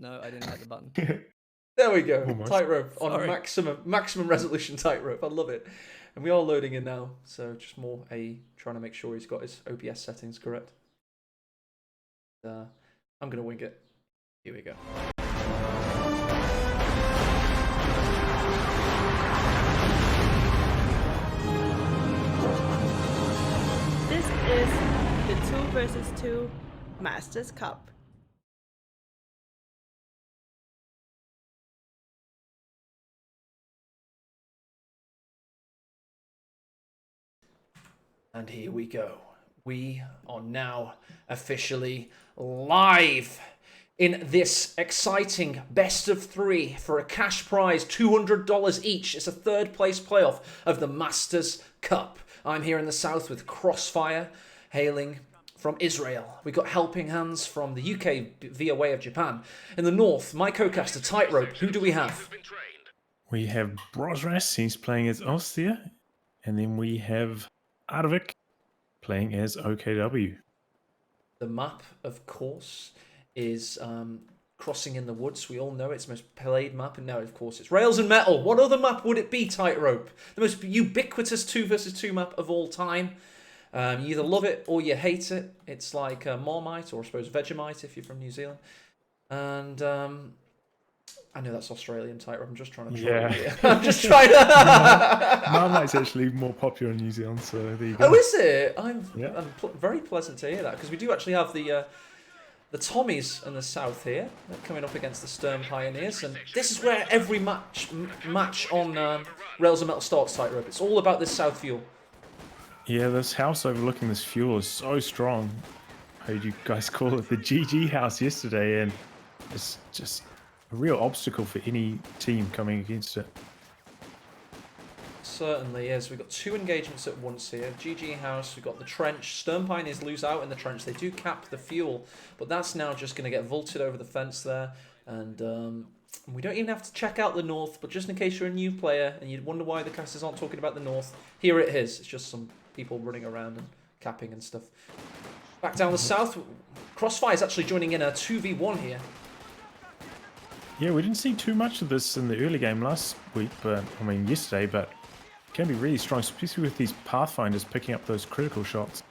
No, I didn't hit the button. There we go. Almost. Tightrope on Sorry. maximum resolution tightrope. I love it. And we are loading in now, so just more trying to make sure he's got his OBS settings correct. I'm gonna wing it. Here we go. This is the 2 versus 2 Masters Cup. And here we go. We are now officially live in this exciting best of 3 for a cash prize, $200 each. It's a third place playoff of the Masters Cup. I'm here in the south with Crossfire, hailing from Israel. We've got Helping Hands from the UK via way of Japan. In the north, my co-caster Tightrope. Who do we have? We have Brosras, he's playing as Osthia. And then we have Arvik playing as OKW. The map, of course, is Crossing in the Woods. We all know it's the most played map, and now, of course, it's Rails and Metal. What other map would it be, Tightrope? The most ubiquitous 2 versus 2 map of all time. You either love it or you hate it. It's like Marmite, or I suppose Vegemite if you're from New Zealand. And I know that's Australian, Tightrope. I'm just trying to troll you. I'm just trying to... Marmite's actually more popular in New Zealand, so there you go. Oh, is it? I'm very pleasant to hear that, because we do actually have the Tommies in the south here. They're coming up against the Stern Pioneers, and this is where every match on Rails and Metal starts, Tightrope. It's all about this south fuel. Yeah, this house overlooking this fuel is so strong. I heard you guys call it the GG house yesterday, and it's just a real obstacle for any team coming against it. Certainly is. We've got 2 engagements at once here. GG House, we've got the trench. Stern Pioneers lose out in the trench. They do cap the fuel, but that's now just going to get vaulted over the fence there. And we don't even have to check out the north, but just in case you're a new player and you wonder why the casters aren't talking about the north, here it is. It's just some people running around and capping and stuff. Back down the south, Crossfire is actually joining in a 2v1 here. Yeah, we didn't see too much of this in the early game last week, yesterday, but it can be really strong, especially with these Pathfinders picking up those critical shots.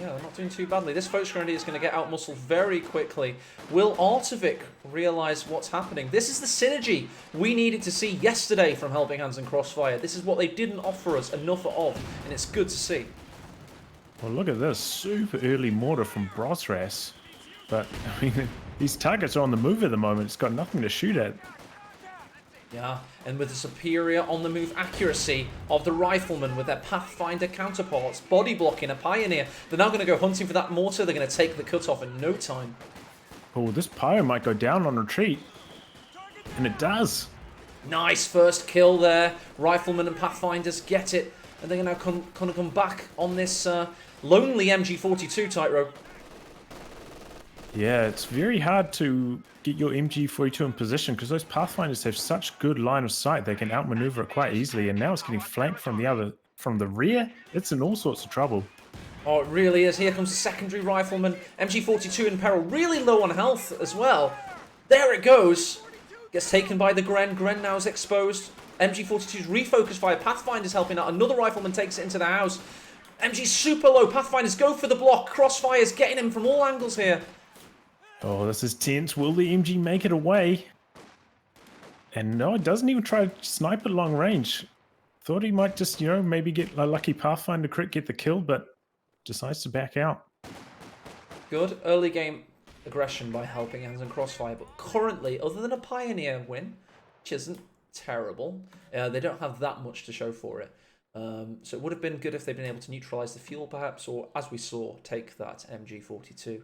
Yeah, they're not doing too badly. This Folks Grenadier is going to get out-muscled very quickly. Will Artovic realise what's happening? This is the synergy we needed to see yesterday from Helping Hands and Crossfire. This is what they didn't offer us enough of, and it's good to see. Well, look at this. Super early mortar from Brosras. But, I mean, these targets are on the move at the moment. It's got nothing to shoot at. Yeah, and with the superior on-the-move accuracy of the Riflemen with their Pathfinder counterparts, body blocking a Pioneer, they're now going to go hunting for that mortar. They're going to take the cutoff in no time. Oh, this Pyro might go down on retreat. And it does. Nice first kill there. Riflemen and Pathfinders get it. And they're now going to come back on this lonely MG42 Tightrope. Yeah, it's very hard to get your MG42 in position because those Pathfinders have such good line of sight. They can outmaneuver it quite easily, and now it's getting flanked from the rear. It's in all sorts of trouble. Oh, it really is. Here comes the secondary Rifleman. MG42 in peril, really low on health as well. There it goes. Gets taken by the Gren. Gren now is exposed. MG42's refocused fire. Pathfinder's helping out. Another Rifleman takes it into the house. MG's super low. Pathfinder's go for the block. Crossfire's getting him from all angles here. Oh, this is tense. Will the MG make it away? And no, it doesn't even try to snipe at long range. Thought he might just, maybe get a lucky Pathfinder crit, get the kill, but decides to back out. Good early game aggression by Helping Hands and Crossfire, but currently, other than a Pioneer win, which isn't terrible, they don't have that much to show for it. So it would have been good if they'd been able to neutralize the fuel, perhaps, or, as we saw, take that MG42.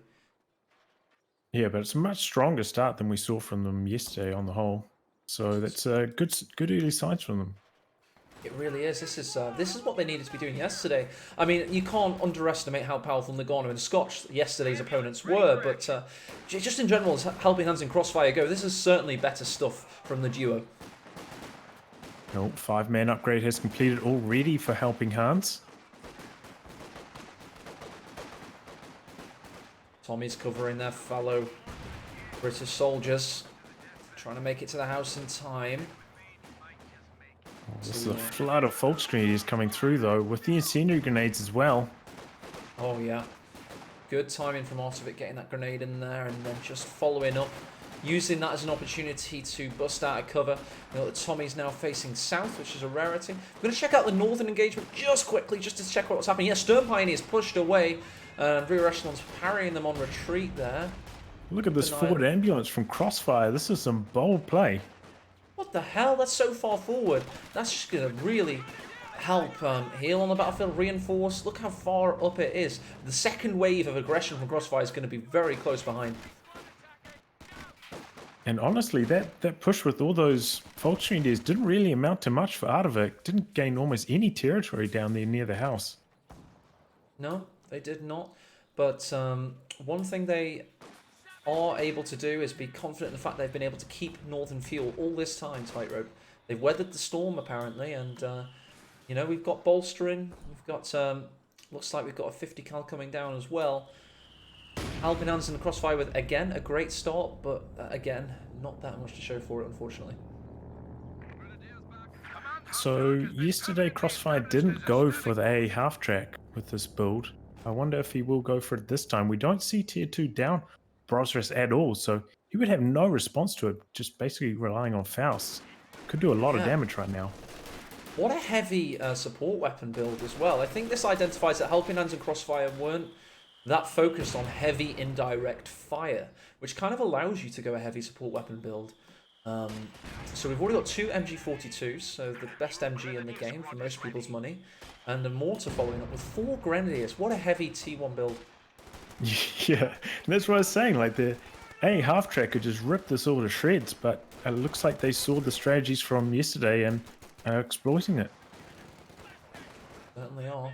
Yeah, but it's a much stronger start than we saw from them yesterday on the whole. So that's good early signs from them. It really is. This is what they needed to be doing yesterday. I mean, you can't underestimate how powerful Nagano and Scotch yesterday's opponents were, but just in general, as Helping Hands and Crossfire go, this is certainly better stuff from the duo. No, 5-man upgrade has completed already for Helping Hands. Tommy's covering their fallow British soldiers trying to make it to the house in time. This is a flood of Folk grenadiers coming through, though, with the incendiary grenades as well. Oh, yeah. Good timing from Artovic getting that grenade in there and then just following up, using that as an opportunity to bust out of cover. You know that Tommy's now facing south, which is a rarity. We're going to check out the northern engagement just quickly, just to check what's happening. Yeah, Stern Pioneers pushed away, and rear echelons parrying them on retreat there. Look at this forward ambulance from Crossfire. This is some bold play. What the hell? That's so far forward. That's just going to really help heal on the battlefield, reinforce. Look how far up it is. The second wave of aggression from Crossfire is going to be very close behind. And honestly, that push with all those Folk grenadiers didn't really amount to much for Artovic. Didn't gain almost any territory down there near the house. No, they did not. But one thing they are able to do is be confident in the fact they've been able to keep Northern fuel all this time, Tightrope. They've weathered the storm, apparently, and, you know, we've got bolstering. We've got, looks like we've got a 50 cal coming down as well. Helping Hands in the Crossfire with, again, a great start, but, again, not that much to show for it, unfortunately. So, yesterday Crossfire didn't go for the A half-track with this build. I wonder if he will go for it this time. We don't see Tier 2 down Brosres at all, so he would have no response to it, just basically relying on Faust. Could do a lot of damage right now. What a heavy support weapon build as well. I think this identifies that Helping Hands and Crossfire weren't that focused on heavy indirect fire, which kind of allows you to go a heavy support weapon build. So we've already got 2 MG42s, so the best MG in the game for most people's money, and a mortar following up with 4 Grenadiers. What a heavy T1 build. Yeah, that's what I was saying. Like, the A half-track could just rip this all to shreds, but it looks like they saw the strategies from yesterday and are exploiting it. Certainly are.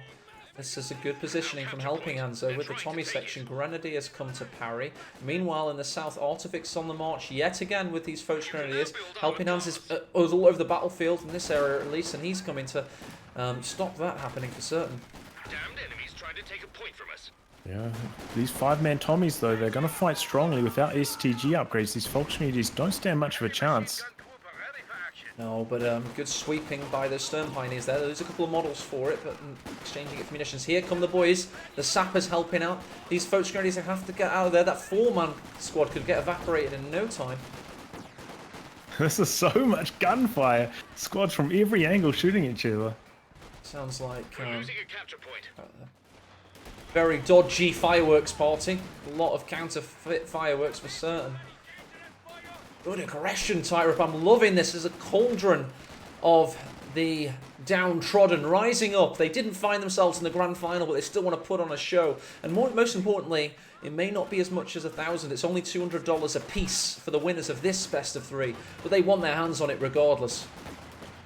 This is a good positioning from Helping Hands, though, with the Tommy section. Grenadiers come to parry. Meanwhile, in the south, Artovic's on the march yet again with these Folk Grenadiers. Helping Hands is all over the battlefield, in this area at least, and he's coming to stop that happening for certain. Damned enemies trying to take a point from us. Yeah, these 5-man Tommies, though, they're going to fight strongly without STG upgrades. These Folk grenadiers don't stand much of a chance. No, but good sweeping by the Stern Pioneers there. There's a couple of models for it, but exchanging it for munitions. Here come the boys. The sappers helping out. These Folk Grenadiers have to get out of there. That 4-man squad could get evaporated in no time. This is so much gunfire. Squads from every angle shooting each other. Sounds like Losing a capture point. very dodgy fireworks party. A lot of counterfeit fireworks for certain. Good aggression, Tyrup. I'm loving this as a cauldron of the downtrodden rising up. They didn't find themselves in the grand final, but they still want to put on a show. And most importantly, it may not be as much as $1,000. It's only $200 a piece for the winners of this best of 3, but they want their hands on it regardless.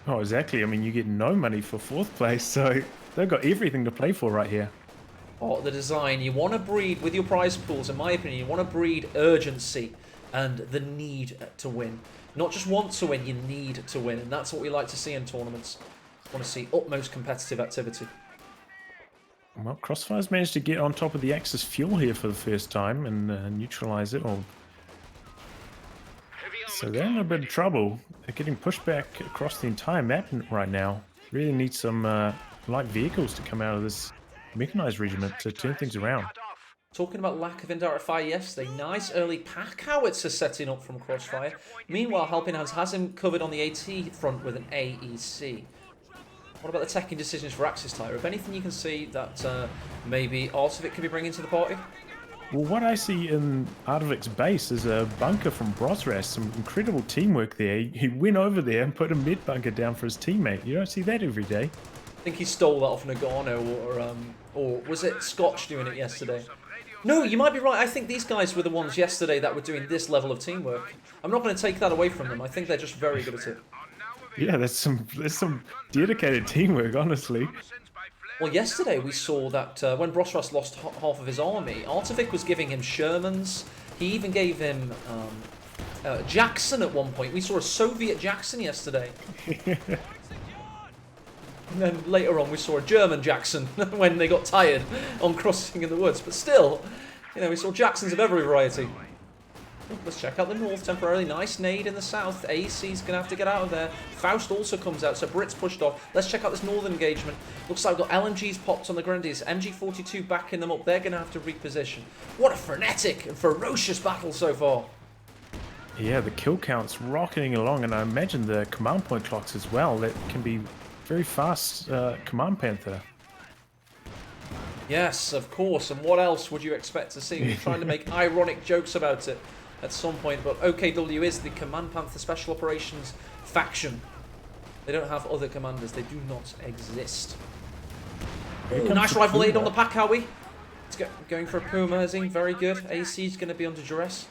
Oh, exactly. I mean, you get no money for 4th place, so they've got everything to play for right here. Oh, the design. You want to breed, with your prize pools, in my opinion, you want to breed urgency and the need to win. Not just want to win, you need to win. And that's what we like to see in tournaments. We want to see utmost competitive activity. Well, Crossfire's managed to get on top of the Axis fuel here for the first time and neutralize it. So they're in a bit of trouble. They're getting pushed back across the entire map right now. Really need some light vehicles to come out of this mechanized regiment to turn things around. Talking about lack of indirect fire yesterday, nice early pack howitzer setting up from Crossfire. Meanwhile, Helping Hands has him covered on the AT front with an AEC. What about the teching decisions for Axis Tyre? If anything you can see that maybe Artovic could be bringing to the party? Well, what I see in Artovic's base is a bunker from Brosres. Some incredible teamwork there. He went over there and put a mid bunker down for his teammate. You don't see that every day. I think he stole that off Nagano, or was it Scotch doing it yesterday? No, you might be right. I think these guys were the ones yesterday that were doing this level of teamwork. I'm not going to take that away from them. I think they're just very good at it. Yeah, there's some dedicated teamwork, honestly. Well, yesterday we saw that when Brosras lost half of his army, Artovic was giving him Shermans. He even gave him Jackson at one point. We saw a Soviet Jackson yesterday. And then later on we saw a German Jackson when they got tired on crossing in the woods. But still, you know, we saw Jacksons of every variety. Let's check out the north temporarily. Nice nade in the south. AC's going to have to get out of there. Faust also comes out, so Brit's pushed off. Let's check out this northern engagement. Looks like we've got LMGs popped on the Grenadiers. MG42 backing them up. They're going to have to reposition. What a frenetic and ferocious battle so far. Yeah, the kill count's rocketing along, and I imagine the command point clocks as well. That can be very fast command panther. Yes, of course. And what else would you expect to see? We're trying to make ironic jokes about it at some point, but OKW is the Command Panther Special Operations faction. They don't have other commanders. They do not exist. Ooh, nice rifle aid on the pack, Howie. It's going for a Puma, is he? Very good. AC's going to be under duress.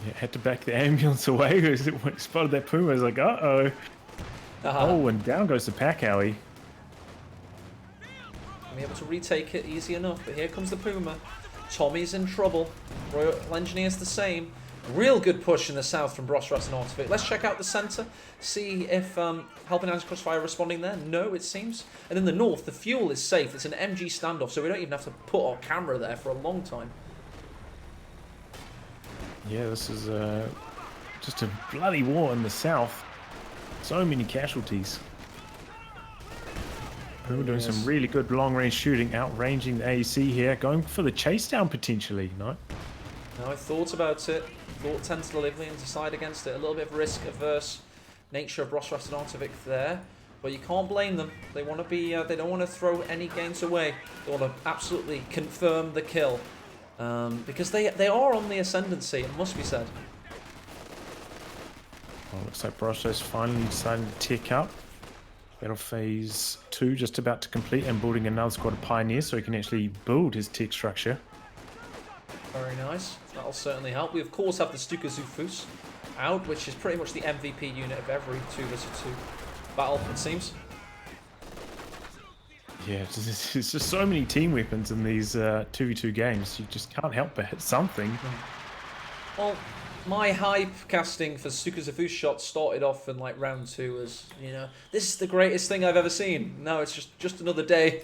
Yeah, had to back the ambulance away. When he spotted that Puma, he's like, uh-oh. Oh, and down goes the pack, Howie. Be able to retake it easy enough, but here comes the Puma. Tommy's in trouble. Royal Engineers the same. Real good push in the south from Brosras and Artivic. Let's check out the centre, see if Helping Hands Crossfire are responding there. No, it seems. And in the north, the fuel is safe. It's an MG standoff, so we don't even have to put our camera there for a long time. Yeah, this is just a bloody war in the south. So many casualties. We're doing some really good long-range shooting, outranging the AEC here, going for the chase down potentially, no? No, I thought about it, thought tentatively and decided against it. A little bit of risk-averse nature of Brosras and Artivic there, but you can't blame them. They want to be, they don't want to throw any games away. They want to absolutely confirm the kill, because they are on the ascendancy. It must be said. Well, looks like Brosras finally decided to tick up. Battle phase 2 just about to complete, and building another squad of pioneers so he can actually build his tech structure. Very nice. That'll certainly help. We of course have the Stuka Zufus out, which is pretty much the MVP unit of every 2 vs 2 battle, it seems. Yeah, it's just so many team weapons in these 2v2 games. You just can't help but hit something. Well, my hype casting for Stuka Zufus shots started off in like round 2 as, you know, this is the greatest thing I've ever seen. No, it's just another day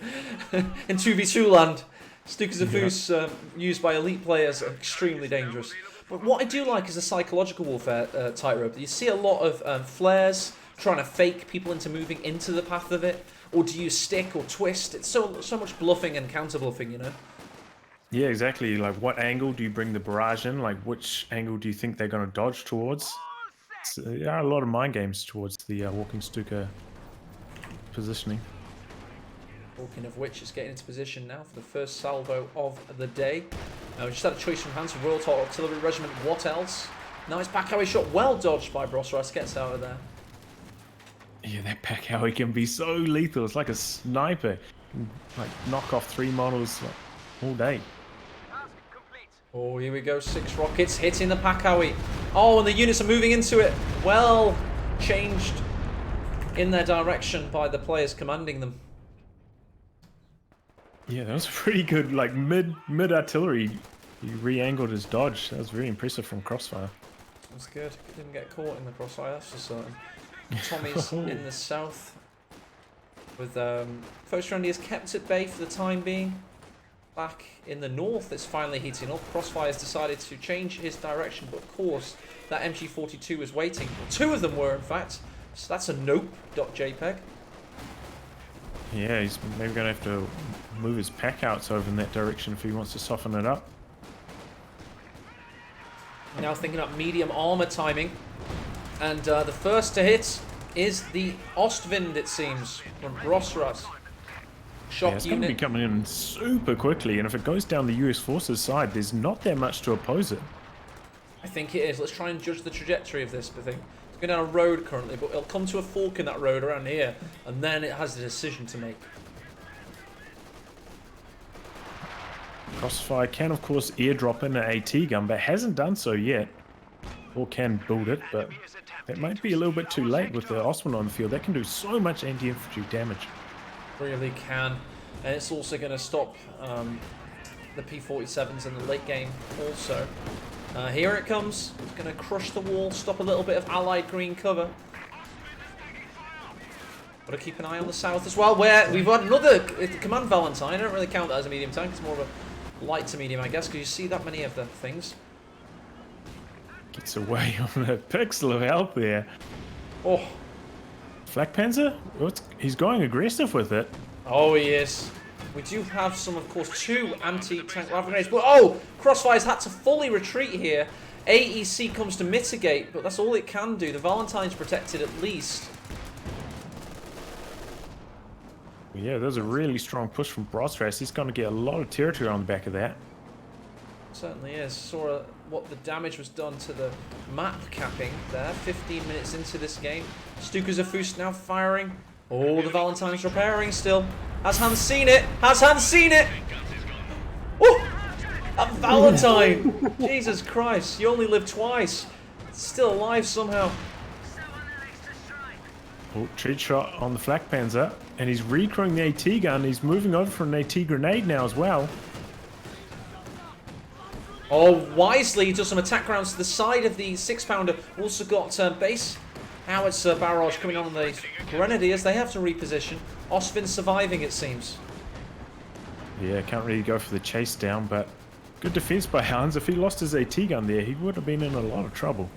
in 2v2 land. Stuka Zufus used by elite players are extremely dangerous. But what I do like is the psychological warfare tightrope. You see a lot of flares trying to fake people into moving into the path of it, or do you stick or twist? It's so much bluffing and counter bluffing, you know. Yeah, exactly. Like, what angle do you bring the barrage in? Like, which angle do you think they're going to dodge towards? There are a lot of mind games towards the walking Stuka positioning. Talking of which, it's getting into position now for the first salvo of the day. We just had a choice from hands from Royal Total Artillery Regiment. What else? Nice back Howie shot. Well dodged by Brosras. Gets out of there. Yeah, that pack Howie can be so lethal. It's like a sniper. Like, knock off 3 models all day. Oh, here we go. 6 rockets hitting the pack Howie. Oh, and the units are moving into it. Well changed in their direction by the players commanding them. Yeah, that was pretty good. Like mid artillery, he re-angled his dodge. That was very impressive from Crossfire. That's good. Didn't get caught in the crossfire, that's for certain. Tommy's in the south with First Round is kept at bay for the time being. Back in the north, it's finally heating up. Crossfire's decided to change his direction, but of course that MG42 was waiting. 2 of them were, in fact. So that's a nope.jpg. Yeah, he's maybe going to have to move his pack outs over in that direction if he wants to soften it up. Now thinking about medium armor timing. And the first to hit is the Ostwind, it seems, from Brosras. Shock it's going to be coming in super quickly, and if it goes down the US forces side, there's not that much to oppose it. I think it is. Let's try and judge the trajectory of this thing. It's going down a road currently, but it'll come to a fork in that road around here, and then it has a decision to make. Crossfire can, of course, airdrop in an AT gun, but hasn't done so yet. Or can build it, but that might be a little bit too late with the Ostwind on the field. That can do so much anti-infantry damage. Really can. And it's also going to stop the P-47s in the late game also. Here it comes. It's going to crush the wall, stop a little bit of allied green cover. Got to keep an eye on the south as well, where we've got another Command Valentine. I don't really count that as a medium tank. It's more of a light to medium, I guess, because you see that many of the things. It's away on a pixel of health there. Oh, Flak Panzer? He's going aggressive with it. oh, he is. We do have some, of course, 2 anti-tank lava grenades. But, oh, Crossfire's had to fully retreat here. AEC comes to mitigate, but that's all it can do. The Valentine's protected at least. Yeah, there's a really strong push from Brostras. He's going to get a lot of territory on the back of that. Certainly is. Saw what the damage was done to the map capping there. 15 minutes into this game. Stukas of Fust now firing. Oh, the Valentine's repairing still. Has Hans seen it? Has Hans seen it? Oh! A Valentine! Jesus Christ, you only live twice. Still alive somehow. Oh, treat shot on the Flak Panzer. And he's recrewing the AT gun. He's moving over for an AT grenade now as well. Oh, wisely does some attack rounds to the side of the 6-pounder. Also got base howitzer barrage coming on the Grenadiers. They have to reposition. Osvin surviving, it seems. Yeah, can't really go for the chase down, but good defense by Hans. If he lost his AT gun there, he would have been in a lot of trouble.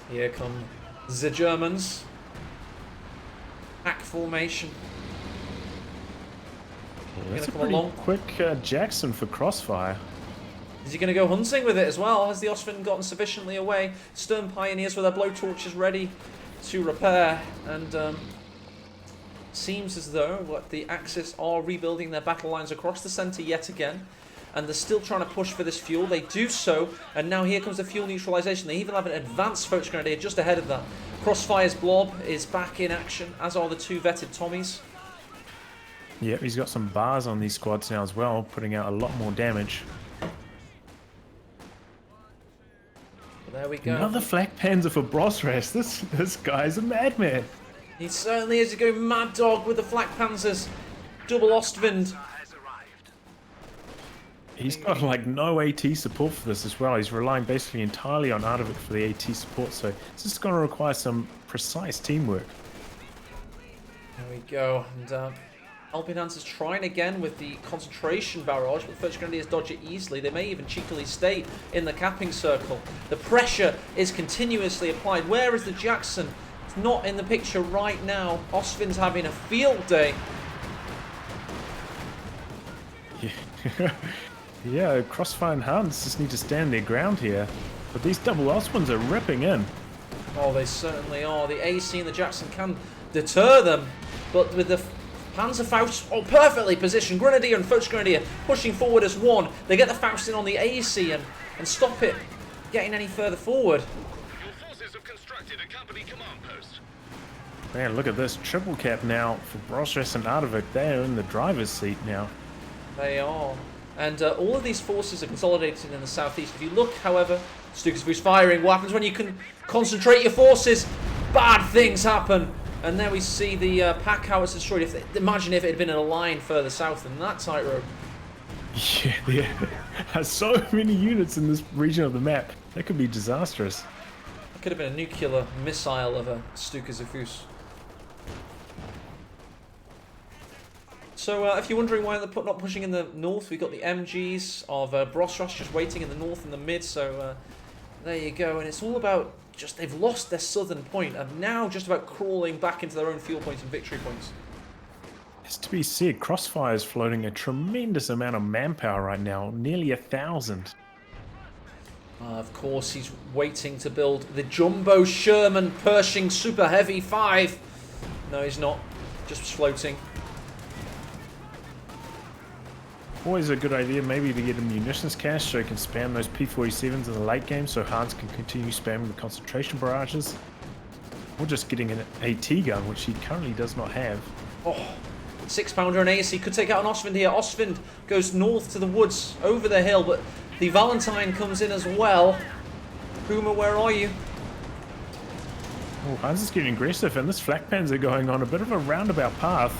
Here come the Germans. Pack formation. Well, that's a come pretty along. quick Jackson for Crossfire. Is he going to go hunting with it as well? Has the Osvin gotten sufficiently away? Stern Pioneers with their blowtorches ready to repair. And seems as though the Axis are rebuilding their battle lines across the centre yet again. And they're still trying to push for this fuel. They do so. And now here comes the fuel neutralisation. They even have an advanced Foch Grenadier just ahead of that. Crossfire's Blob is back in action, as are the 2 vetted Tommies. Yep, he's got some bars on these squads now as well, putting out a lot more damage. There we go. Another Flak Panzer for Brostras. This guy's a madman. He certainly is going mad dog with the Flak Panzers. Double Ostwind. He's got like no AT support for this as well. He's relying basically entirely on Artivik for the AT support, so it's just going to require some precise teamwork. There we go. And Alpine Hans is trying again with the concentration barrage, but the Foch Grenadiers dodge it easily. They may even cheekily stay in the capping circle. The pressure is continuously applied. Where is the Jackson? It's not in the picture right now. Osvin's having a field day. Yeah. Yeah, Crossfire and Hans just need to stand their ground here. But these double Oswins are ripping in. Oh, they certainly are. The AC and the Jackson can deter them, but with the Panzerfaust, oh, perfectly positioned. Grenadier and Foch Grenadier pushing forward as one. They get the Faust in on the AC and stop it getting any further forward. Your forces have constructed a company command post. Man, look at this. Triple cap now for Brostras and Artivik. They are in the driver's seat now. They are. And all of these forces are consolidated in the southeast. If you look, however, Stukas who's firing. What happens when you can concentrate your forces? Bad things happen. And there we see the pack howitzer destroyed. Imagine if it had been in a line further south than that tightrope. Yeah, there are so many units in this region of the map. That could be disastrous. That could have been a nuclear missile of a Stukas of Fus. So if you're wondering why they're not pushing in the north, we've got the MGs of Brostras just waiting in the north and the mid. So there you go. And it's all about just they've lost their southern point and now just about crawling back into their own fuel points and victory points. It's to be said, Crossfire is floating a tremendous amount of manpower right now, nearly 1,000. Of course, he's waiting to build the Jumbo Sherman Pershing Super Heavy 5. No, he's not. Just floating. Always a good idea maybe to get a munitions cache so you can spam those P-47s in the late game so Hans can continue spamming the concentration barrages. Or just getting an AT gun, which he currently does not have. Oh, 6-pounder and AC could take out an Ostwind here. Ostwind goes north to the woods, over the hill, but the Valentine comes in as well. Puma, where are you? Oh, Hans is getting aggressive, and this Flak Panzer going on a bit of a roundabout path.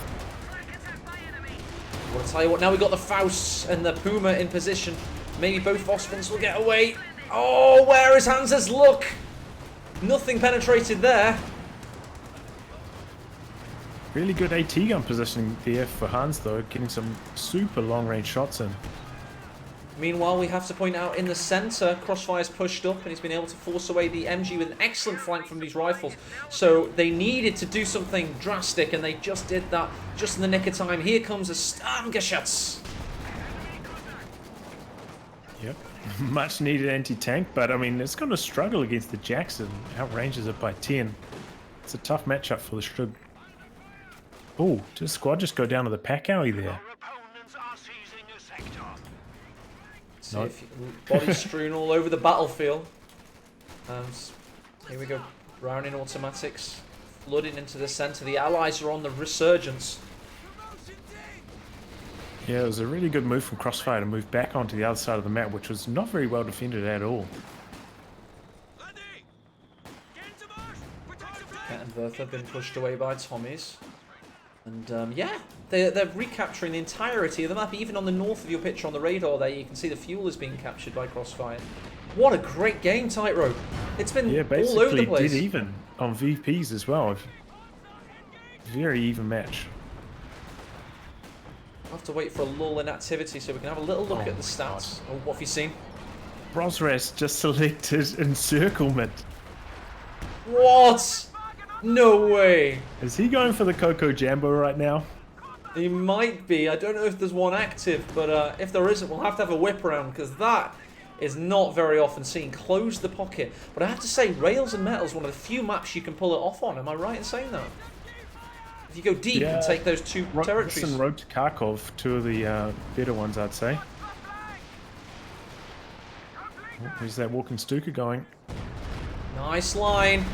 Well, I'll tell you what, now we've got the Fausts and the Puma in position. Maybe both Ostwinds will get away. Oh, where is Hans's luck? Nothing penetrated there. Really good AT gun positioning there for Hans though, getting some super long range shots in. Meanwhile, we have to point out in the centre, Crossfire's pushed up and he's been able to force away the MG with an excellent flank from these rifles. So they needed to do something drastic and they just did that just in the nick of time. Here comes a Sturmgeschütz. Yep, much needed anti-tank, but I mean, it's going to struggle against the Jackson. Outranges it by 10. It's a tough matchup for the Strug. Oh, did the squad just go down to the pack alley there? See if bodies strewn all over the battlefield. Here we go. Browning automatics flooding into the centre. The Allies are on the resurgence. Yeah, it was a really good move from Crossfire to move back onto the other side of the map, which was not very well defended at all. Cat and Bertha have been pushed away by Tommies. And yeah, they're recapturing the entirety of the map. Even on the north of your picture on the radar there, you can see the fuel is being captured by Crossfire. What a great game, Tightrope. It's been all over the place. Basically did even on VPs as well. Very even match. I'll have to wait for a lull in activity so we can have a little look at the stats. Oh, what have you seen? Brosras just selected encirclement. What? No way. Is he going for the Coco Jambo right now? He might be. I don't know if there's one active, but if there isn't, we'll have to have a whip around because that is not very often seen. Close the pocket. But I have to say, Rails and Metal is one of the few maps you can pull it off on. Am I right in saying that? If you go deep and take those two territories. This and Road to Kharkov, two of the better ones, I'd say. Oh, there's that walking Stuka going. Nice line.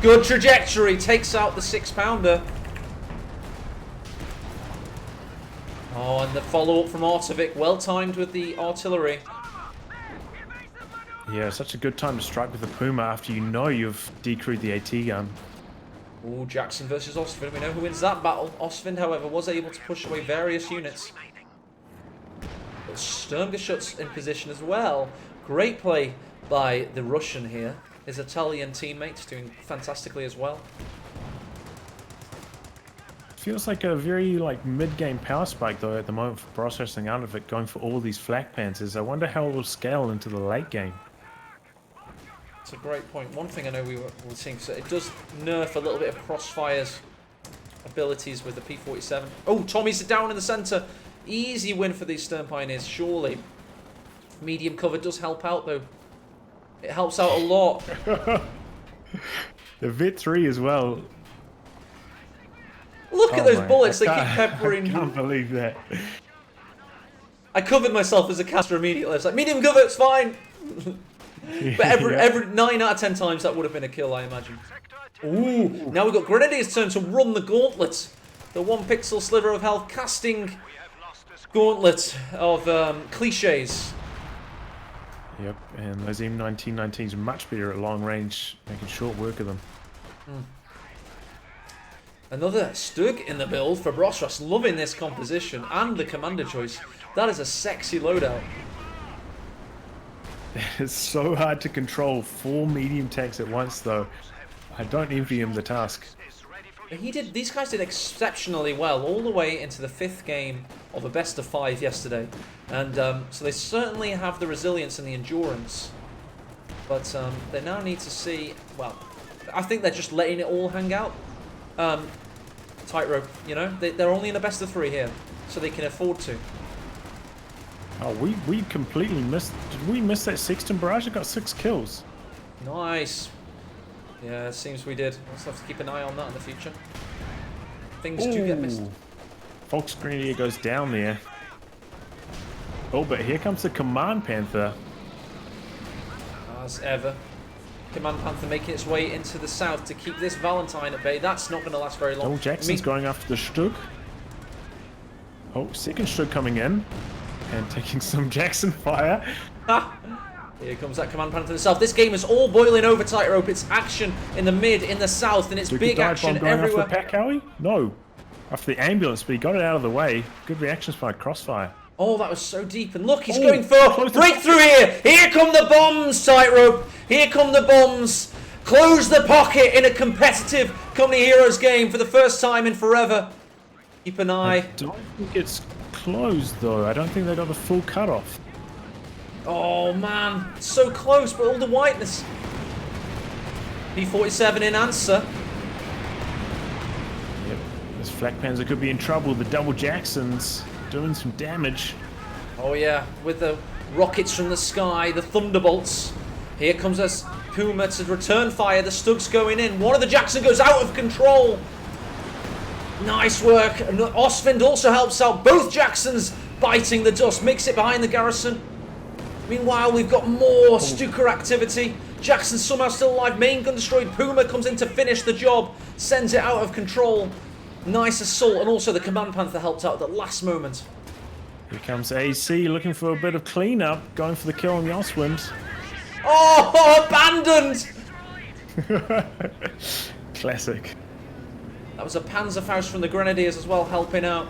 Good trajectory. Takes out the 6-pounder. Oh, and the follow-up from Artovic. Well timed with the artillery. Yeah, such a good time to strike with the Puma after you know you've decrewed the AT gun. Oh, Jackson versus Ostwind. We know who wins that battle. Ostwind, however, was able to push away various units. But Sturmgeschütz in position as well. Great play by the Russian here. His Italian teammates doing fantastically as well. Feels like a very mid-game power spike though at the moment for processing out of it, going for all these flak panzers. I wonder how it will scale into the late game. It's a great point. One thing I know we were seeing, so it does nerf a little bit of Crossfire's abilities with the P-47. Oh, Tommy's down in the centre. Easy win for these Stern Pioneers, surely. Medium cover does help out though. It helps out a lot. The Vit 3 as well. Look at those bullets, they keep peppering. I can't believe that. I covered myself as a caster immediately. I was like, medium cover, it's fine. But every 9 out of 10 times that would have been a kill, I imagine. Ooh, now we've got Grenadier's turn to run the gauntlet. The 1 pixel sliver of health casting gauntlet of cliches. Yep, and those M1919s are much better at long range, making short work of them. Another Stug in the build for Brosras, loving this composition and the commander choice. That is a sexy loadout. It's so hard to control 4 medium tanks at once though. I don't envy him the task. These guys did exceptionally well all the way into the 5th game of a best of 5 yesterday. And so they certainly have the resilience and the endurance. But they now need to see, well, I think they're just letting it all hang out. Tightrope, you know, they're only in a best of 3 here, so they can afford to. Oh, we completely missed, did we miss that Sexton barrage? It got 6 kills. Nice. Yeah, it seems we did. We'll have to keep an eye on that in the future. Things do get missed. Volksgrenadier goes down there. Oh, but here comes the Command Panther. As ever. Command Panther making its way into the south to keep this Valentine at bay. That's not going to last very long. Oh, Jackson's going after the Stug. Oh, second Stug coming in. And taking some Jackson fire. Here comes that Command Panther to the south. This game is all boiling over, Tightrope. It's action in the mid, in the south, and it's big action everywhere. After the pack alley? No. After the ambulance, but he got it out of the way. Good reactions by Crossfire. Oh, that was so deep. And look, he's going for breakthrough here. Here come the bombs, Tightrope. Here come the bombs. Close the pocket in a competitive Company Heroes game for the first time in forever. Keep an eye. I don't think it's closed, though. I don't think they got the full cutoff. Oh man, it's so close, but all the whiteness. P-47 in answer. Yep, this Flak Panzer could be in trouble. The double Jacksons doing some damage. Oh yeah, with the rockets from the sky, the thunderbolts. Here comes us Puma to return fire. The Stug's going in. One of the Jackson goes out of control. Nice work. And Osvind also helps out. Both Jacksons biting the dust. Makes it behind the garrison. Meanwhile, we've got more Stuka activity. Jackson somehow still alive. Main gun destroyed. Puma comes in to finish the job. Sends it out of control. Nice assault. And also the Command Panther helped out at the last moment. Here comes AC looking for a bit of cleanup. Going for the kill on the Oswind. Oh, abandoned! Classic. That was a Panzerfaust from the Grenadiers as well, helping out.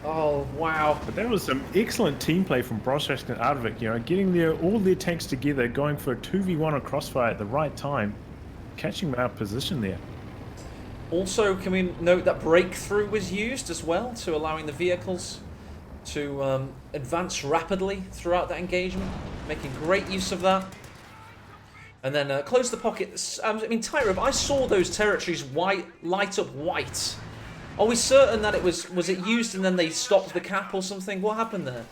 Oh, wow. But that was some excellent team play from Brosresk and Arvik, you know, getting all their tanks together, going for a 2v1 on Crossfire at the right time, catching them out of position there. Also, can we note that breakthrough was used as well to allowing the vehicles to advance rapidly throughout that engagement, making great use of that. And then close the pocket. I mean, Tyrob, I saw those territories light up white. Are we certain that it was it used and then they stopped the cap or something? What happened there?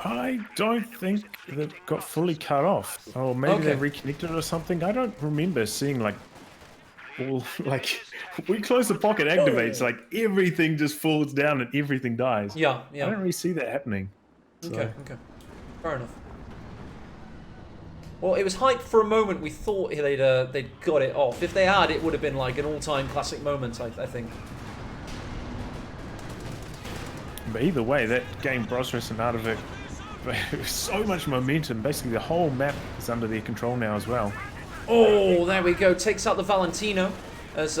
I don't think that got fully cut off. Or maybe they reconnected or something. I don't remember seeing like all like we close the pocket activates, like everything just falls down and everything dies. Yeah. I don't really see that happening. So. Okay. Fair enough. Well, it was hype for a moment. We thought they'd got it off. If they had, it would have been like an all-time classic moment, I think. But either way, that game Brosresk and Arvik, so much momentum. Basically, the whole map is under their control now as well. Oh, there we go. Takes out the Valentino, as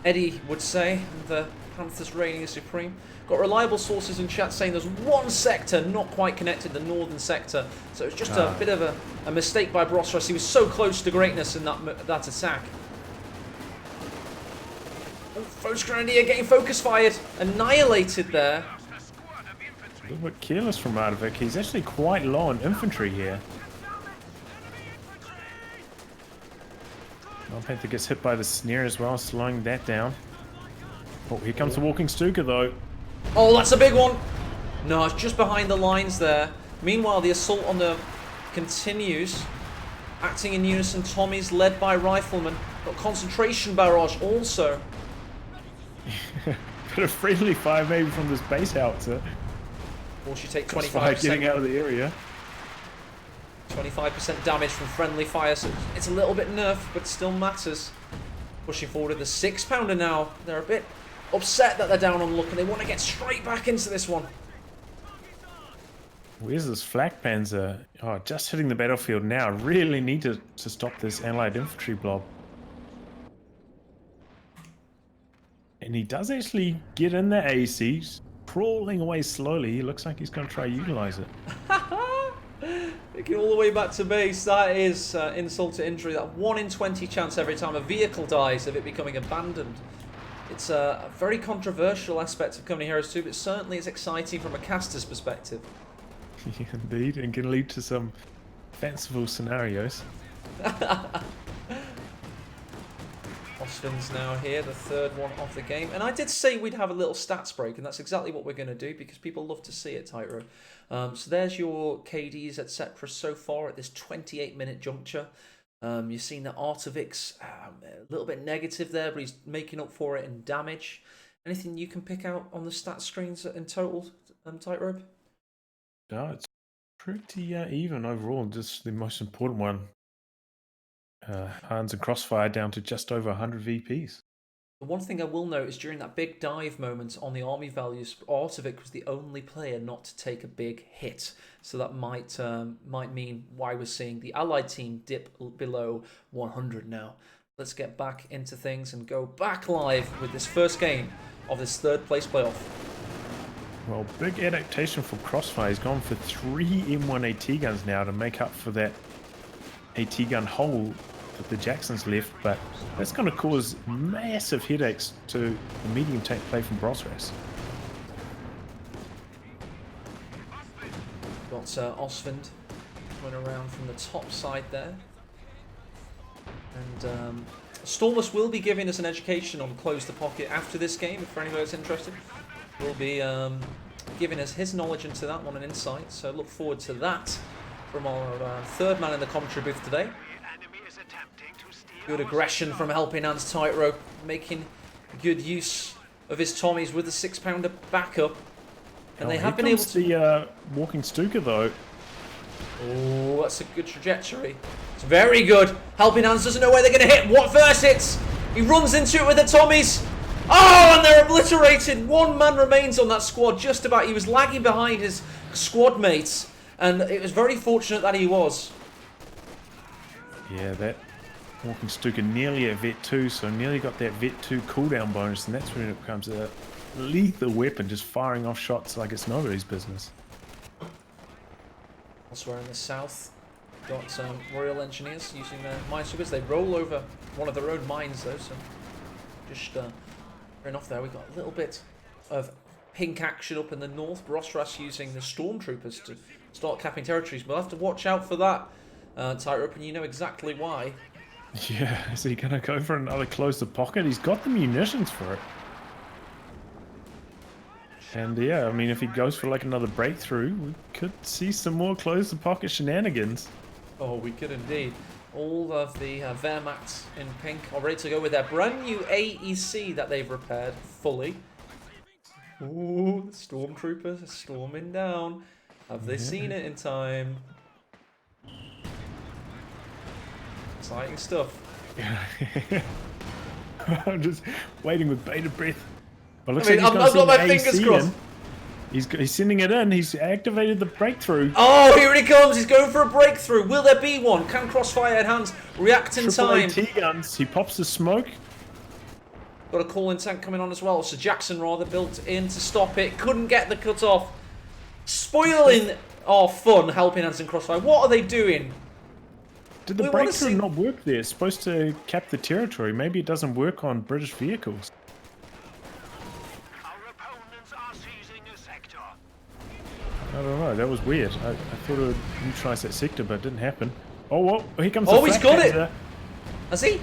Eddie would say. The Panthers reigning supreme. Got reliable sources in chat saying there's one sector not quite connected, the northern sector. So it's just a bit of a mistake by Brosresk. He was so close to greatness in that attack. Oh, Focus Grenadier getting focus fired. Annihilated there. A little bit careless from Arvik. He's actually quite low on infantry here. Panther gets hit by the snare as well, slowing that down. Oh, here comes the walking Stuka though. Oh, that's a big one. No, it's just behind the lines there. Meanwhile, the assault on the continues. Acting in unison, Tommy's led by riflemen. Got concentration barrage also. Bit of friendly fire maybe from this base howitzer. Or she take 25% getting out of the area. 25% damage from friendly fire, so it's a little bit nerfed, but still matters. Pushing forward with the 6-pounder now. They're a bit upset that they're down on luck, and they want to get straight back into this one. Where's this Flak Panzer? Oh, just hitting the battlefield now. Really need to stop this allied infantry blob. And he does actually get in the ACs, crawling away slowly. He looks like he's going to try to utilize it. Making all the way back to base. That is insult to injury. That 1 in 20 chance every time a vehicle dies of it becoming abandoned. It's a very controversial aspect of Company Heroes 2, but certainly it's exciting from a caster's perspective. Indeed, and can lead to some fanciful scenarios. Osvin's now here, the third one of the game. And I did say we'd have a little stats break, and that's exactly what we're going to do, because people love to see it, Tyro. So there's your KDs, etc. so far at this 28-minute juncture. You've seen that Artovik's a little bit negative there, but he's making up for it in damage. Anything you can pick out on the stat screens in total, Tightrope? No, it's pretty even overall. Just the most important one. Hans and Crossfire down to just over 100 VPs. The one thing I will note is during that big dive moment on the army values, Artovik was the only player not to take a big hit. So that might mean why we're seeing the Allied team dip below 100 now. Let's get back into things and go back live with this first game of this third place playoff. Well, big adaptation from Crossfire. He's gone for 3 M1 AT guns now to make up for that AT gun hole that the Jacksons left, but that's going to cause massive headaches to the medium tank play from Brosresk. Got got Osvund coming around from the top side there. And Stormus will be giving us an education on Close the Pocket after this game, if for anybody that's interested. We'll be giving us his knowledge into that one and insight, so look forward to that from our third man in the commentary booth today. Good aggression from Helping Hands Tightrope, making good use of his Tommies with the 6-pounder backup. And they have been able to... the Walking Stuka though. Oh, that's a good trajectory. It's very good. Helping Hands doesn't know where they're going to hit. What first hits? He runs into it with the Tommies. Oh, and they're obliterated. One man remains on that squad, just about. He was lagging behind his squad mates, and it was very fortunate that he was. Yeah, that Walking Stuka nearly at Vet 2, so nearly got that Vet 2 cooldown bonus, and that's when it becomes a lethal weapon, just firing off shots like it's nobody's business. Elsewhere in the south, got Royal Engineers using their minesweepers. They roll over one of their own mines though, so just fair off there. We got a little bit of pink action up in the north. Brosras using the stormtroopers to start capping territories. We'll have to watch out for that, Tightrope, and you know exactly why. Yeah, is he gonna go for another Close the Pocket? He's got the munitions for it. And yeah, I mean, if he goes for like another breakthrough, we could see some more Close the Pocket shenanigans. Oh, we could indeed. All of the Wehrmacht in pink are ready to go with their brand new AEC that they've repaired fully. Ooh, the stormtroopers are storming down. Have they seen it in time? Exciting stuff. I'm just waiting with bated breath. Well, looks I mean, like I've got my fingers crossed. He's sending it in. He's activated the breakthrough. Oh, here he comes. He's going for a breakthrough. Will there be one? Can Crossfire Hands react in time? AT guns. He pops the smoke. Got a call-in tank coming on as well. So Jackson rather built in to stop it. Couldn't get the cut-off. Spoiling our fun, Helping Hands and Crossfire. What are they doing? Did the breakthrough not work there? It's supposed to cap the territory. Maybe it doesn't work on British vehicles. I don't know, that was weird. I thought it would neutralise that sector, but it didn't happen. Oh, well, here comes the he's got it! Has he?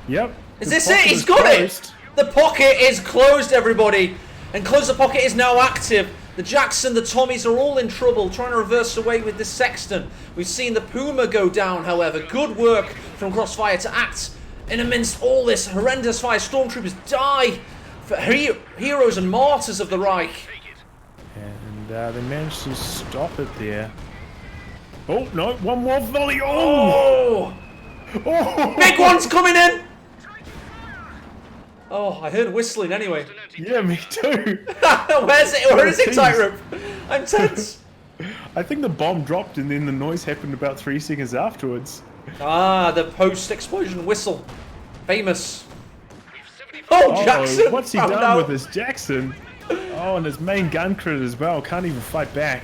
Yep. Is this it? He's got it! The pocket is closed, everybody! And Close the Pocket is now active. The Jackson, the Tommies are all in trouble, trying to reverse away with this Sexton. We've seen the Puma go down, however. Good work from Crossfire to act in amidst all this horrendous fire. Stormtroopers die for heroes and martyrs of the Reich. And they managed to stop it there. Oh, no, one more volley. Oh! Oh! Big one's coming in! Oh, I heard whistling anyway. Yeah, me too. Where's it? Where is it, Tightrope? I'm tense. I think the bomb dropped and then the noise happened about 3 seconds afterwards. Ah, the post-explosion whistle. Famous. Oh, Jackson! What's he done with his Jackson? Oh, and his main gun crew as well. Can't even fight back.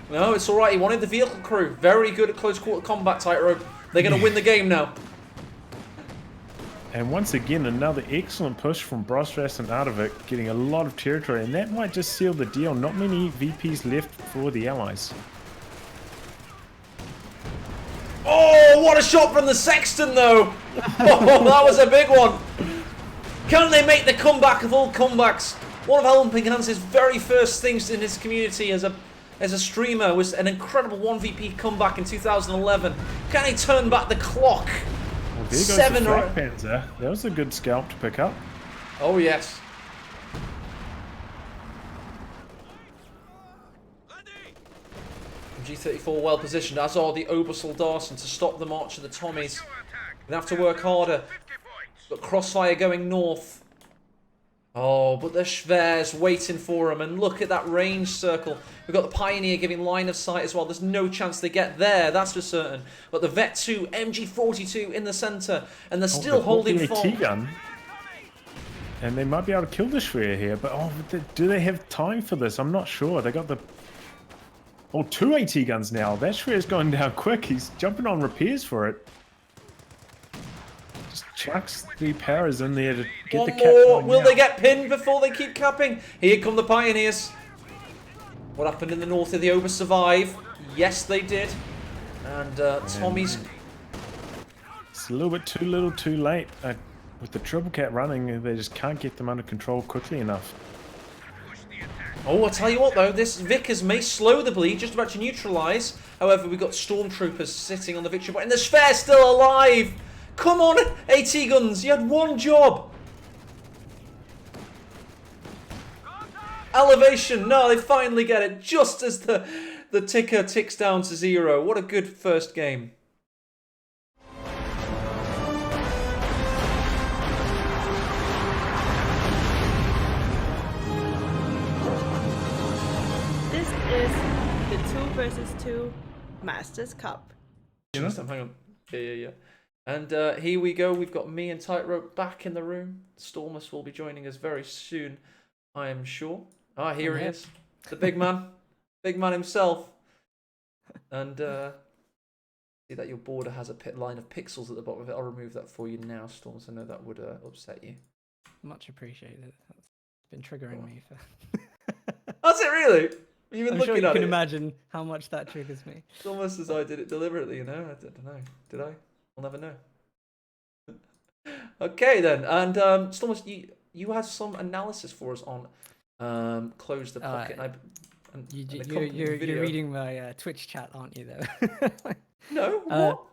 No, it's alright. He wanted the vehicle crew. Very good at close quarter combat, Tightrope. They're going to win the game now. And once again, another excellent push from Brosras and Ardovic, getting a lot of territory. And that might just seal the deal. Not many VPs left for the Allies. Oh, what a shot from the Sexton, though. Oh, that was a big one. Can they make the comeback of all comebacks? One of Helping Hands' very first things in his community as a streamer was an incredible 1VP comeback in 2011. Can he turn back the clock? Well, there goes the Flak Panzer. That was a good scalp to pick up. Oh, yes. G34 well positioned, as are the Obersoldaten to stop the march of the Tommies. They have to work harder. But Crossfire going north. Oh, but the Schwer's waiting for him. And look at that range circle. We've got the Pioneer giving line of sight as well. There's no chance they get there, that's for certain. But the Vet 2, MG42 in the centre. And they're still holding gun. And they might be able to kill the Schwer here. But do they have time for this? I'm not sure. They got the... Oh, 2 AT guns now. That Schwer's going down quick. He's jumping on repairs for it. Just chucks 3 paras in there to get the cap going. Will they get pinned before they keep capping? Here come the Pioneers. What happened in the north? Did the Ober survive? Yes, they did. And Tommy's... It's a little bit too little too late. With the triple cat running, they just can't get them under control quickly enough. Oh, I'll tell you what though, this Vickers may slow the bleed, just about to neutralise. However, we've got Stormtroopers sitting on the victory point, and the Sphere still alive! Come on, AT guns, you had one job! Elevation, no, they finally get it, just as the ticker ticks down to 0. What a good first game. This is the 2 versus 2 Masters Cup. Hang on. Yeah. And here we go. We've got me and Tightrope back in the room. Stormus will be joining us very soon, I am sure. Ah, here he is. The big man. Big man himself. And see that your border has a line of pixels at the bottom of it. I'll remove that for you now, Stormus. I know that would upset you. Much appreciated. That's been triggering me for... Has it really? You've been I'm looking sure you at can it. imagine how much that triggers me. It's almost as I did it deliberately, you know? I don't know. Did I? We'll never know. Okay then, and Stormus, you had some analysis for us on Close the Pocket. You're reading my Twitch chat, aren't you? Though. No. What?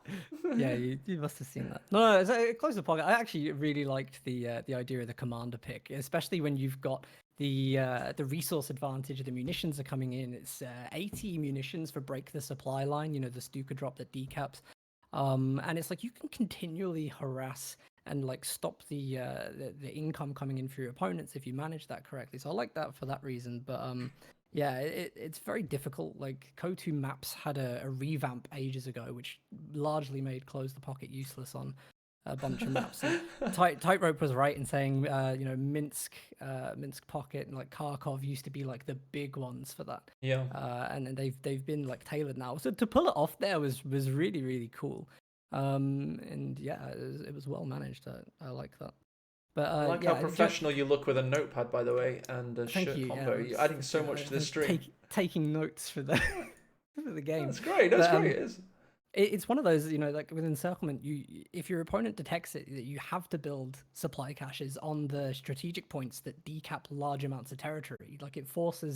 Yeah, you must have seen that. No, Close the Pocket. I actually really liked the idea of the commander pick, especially when you've got the resource advantage. The munitions are coming in. It's 80 munitions for break the supply line. You know, the Stuka drop that decaps. And it's like you can continually harass and like stop the income coming in for your opponents if you manage that correctly. So I like that for that reason. But yeah, it's very difficult. Like KOTOR maps had a revamp ages ago, which largely made Close the Pocket useless on a bunch of maps. Tightrope was right in saying, you know, Minsk Pocket and like Kharkov used to be like the big ones for that. Yeah. And they've been like tailored now. So to pull it off there was really, really cool. And yeah, it was well managed. I like that. But I like how professional you look with a notepad, by the way, and a shirt combo. You're adding so much to the stream. Taking notes for the for the game. That's great. That's great. It is. It's one of those, you know, like with encirclement, if your opponent detects it, you have to build supply caches on the strategic points that decap large amounts of territory. Like it forces